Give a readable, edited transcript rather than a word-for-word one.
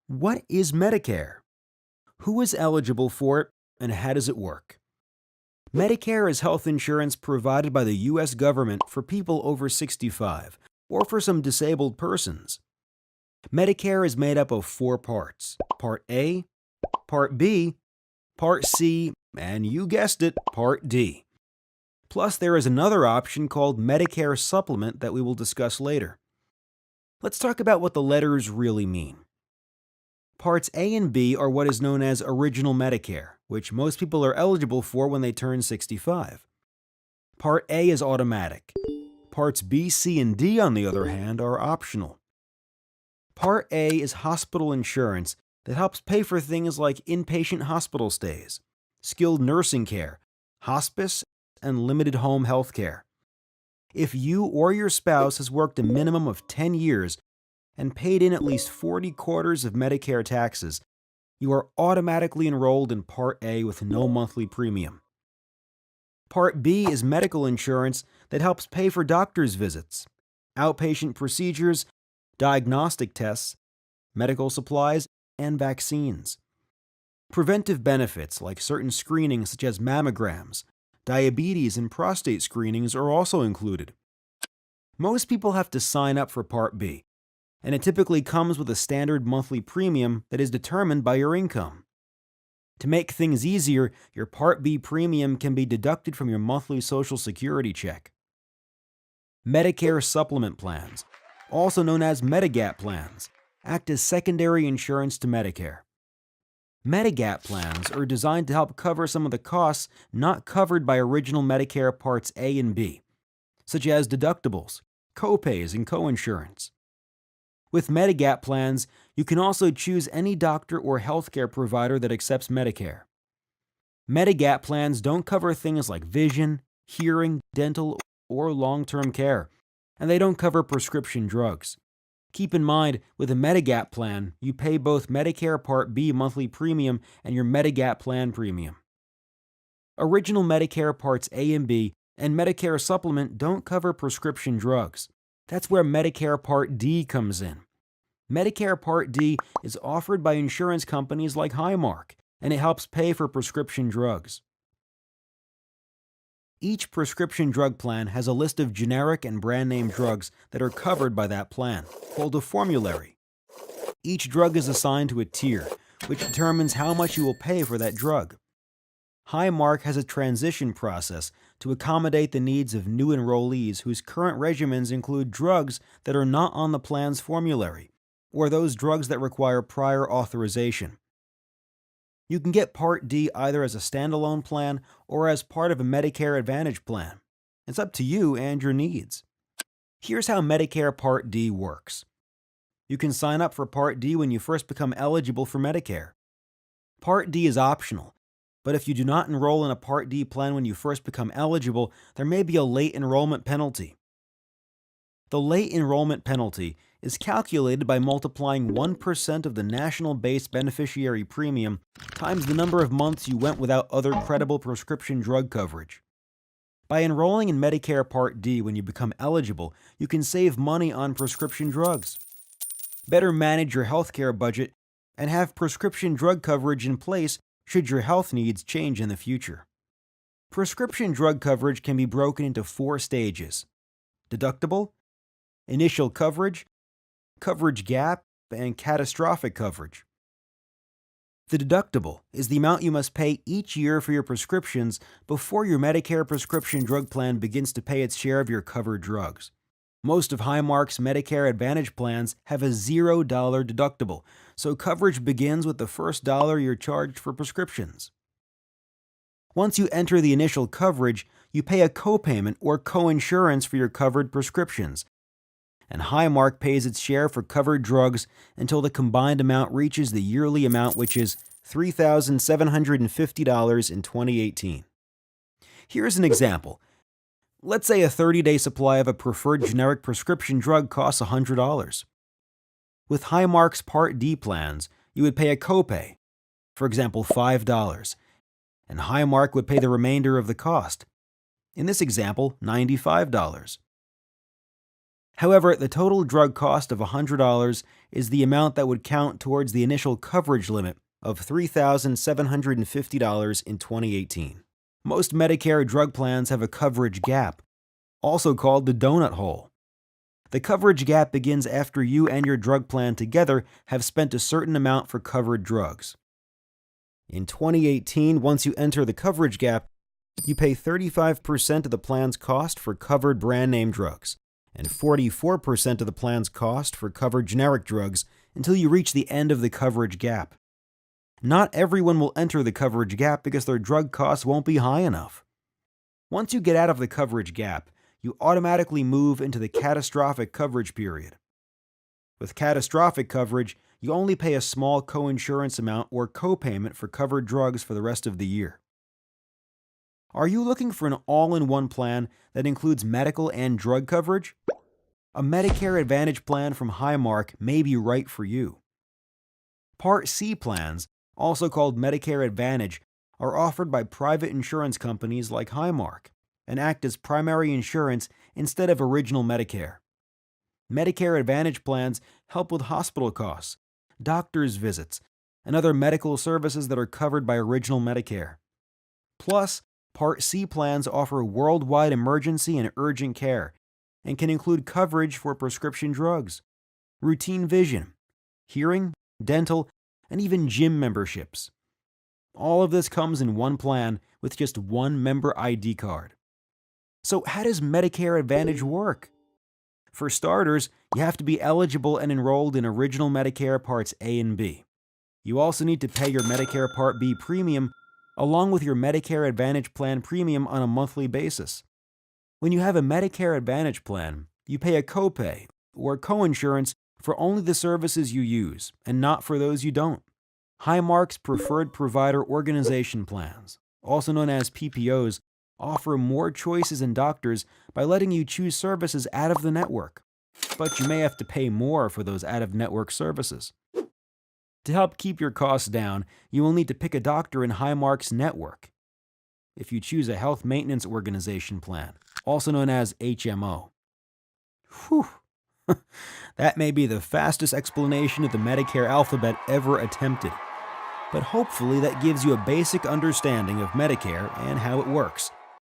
What is Medicare? Who is eligible for it, and how does it work? Medicare is health insurance provided by the U.S. government for people over 65 or for some disabled persons. Medicare is made up of four parts: Part A, Part B, Part C, and you guessed it, Part D. Plus, there is another option called Medicare Supplement that we will discuss later. Let's talk about what the letters really mean. Parts A and B are what is known as Original Medicare, which most people are eligible for when they turn 65. Part A is automatic. Parts B, C, and D, on the other hand, are optional. Part A is hospital insurance that helps pay for things like inpatient hospital stays, skilled nursing care, hospice, and limited home health care. If you or your spouse has worked a minimum of 10 years and paid in at least 40 quarters of Medicare taxes, you are automatically enrolled in Part A with no monthly premium. Part B is medical insurance that helps pay for doctor's visits, outpatient procedures, diagnostic tests, medical supplies, and vaccines. Preventive benefits like certain screenings such as mammograms, diabetes, and prostate screenings are also included. Most people have to sign up for Part B, and it typically comes with a standard monthly premium that is determined by your income. To make things easier, your Part B premium can be deducted from your monthly Social Security check. Medicare Supplement plans, also known as Medigap plans, act as secondary insurance to Medicare. Medigap plans are designed to help cover some of the costs not covered by original Medicare Parts A and B, such as deductibles, copays, and coinsurance. With Medigap plans, you can also choose any doctor or healthcare provider that accepts Medicare. Medigap plans don't cover things like vision, hearing, dental, or long-term care, and they don't cover prescription drugs. Keep in mind, with a Medigap plan, you pay both Medicare Part B monthly premium and your Medigap plan premium. Original Medicare Parts A and B and Medicare Supplement don't cover prescription drugs. That's where Medicare Part D comes in. Medicare Part D is offered by insurance companies like Highmark, and it helps pay for prescription drugs. Each prescription drug plan has a list of generic and brand name drugs that are covered by that plan, called a formulary. Each drug is assigned to a tier, which determines how much you will pay for that drug. Highmark has a transition process to accommodate the needs of new enrollees whose current regimens include drugs that are not on the plan's formulary, or those drugs that require prior authorization. You can get Part D either as a standalone plan or as part of a Medicare Advantage plan. It's up to you and your needs. Here's how Medicare Part D works. You can sign up for Part D when you first become eligible for Medicare. Part D is optional, but if you do not enroll in a Part D plan when you first become eligible, there may be a late enrollment penalty. The late enrollment penalty is calculated by multiplying 1% of the national base beneficiary premium times the number of months you went without other credible prescription drug coverage. By enrolling in Medicare Part D when you become eligible, you can save money on prescription drugs, better manage your healthcare budget, and have prescription drug coverage in place should your health needs change in the future. Prescription drug coverage can be broken into 4 stages: deductible, initial coverage, coverage gap, and catastrophic coverage. The deductible is the amount you must pay each year for your prescriptions before your Medicare prescription drug plan begins to pay its share of your covered drugs. Most of Highmark's Medicare Advantage plans have a $0 deductible, so coverage begins with the first dollar you're charged for prescriptions. Once you enter the initial coverage, you pay a copayment or coinsurance for your covered prescriptions, and Highmark pays its share for covered drugs until the combined amount reaches the yearly amount, which is $3,750 in 2018. Here's an example. Let's say a 30-day supply of a preferred generic prescription drug costs $100. With Highmark's Part D plans, you would pay a copay, for example $5, and Highmark would pay the remainder of the cost. In this example, $95. However, the total drug cost of $100 is the amount that would count towards the initial coverage limit of $3,750 in 2018. Most Medicare drug plans have a coverage gap, also called the donut hole. The coverage gap begins after you and your drug plan together have spent a certain amount for covered drugs. In 2018, once you enter the coverage gap, you pay 35% of the plan's cost for covered brand name drugs and 44% of the plan's cost for covered generic drugs until you reach the end of the coverage gap. Not everyone will enter the coverage gap because their drug costs won't be high enough. Once you get out of the coverage gap, you automatically move into the catastrophic coverage period. With catastrophic coverage, you only pay a small coinsurance amount or copayment for covered drugs for the rest of the year. Are you looking for an all-in-one plan that includes medical and drug coverage? A Medicare Advantage plan from Highmark may be right for you. Part C plans, also called Medicare Advantage, are offered by private insurance companies like Highmark and act as primary insurance instead of original Medicare. Medicare Advantage plans help with hospital costs, doctor's visits, and other medical services that are covered by original Medicare. Plus, Part C plans offer worldwide emergency and urgent care and can include coverage for prescription drugs, routine vision, hearing, dental, and even gym memberships. All of this comes in one plan with just one member ID card. So how does Medicare Advantage work? For starters, you have to be eligible and enrolled in Original Medicare Parts A and B. You also need to pay your Medicare Part B premium along with your Medicare Advantage plan premium on a monthly basis. When you have a Medicare Advantage plan, you pay a copay or coinsurance for only the services you use and not for those you don't. Highmark's Preferred Provider Organization plans, also known as PPOs, offer more choices in doctors by letting you choose services out of the network, but you may have to pay more for those out-of-network services. To help keep your costs down, you will need to pick a doctor in Highmark's network. If you choose a Health Maintenance Organization plan, also known as HMO. Whew. That may be the fastest explanation of the Medicare alphabet ever attempted, but hopefully that gives you a basic understanding of Medicare and how it works.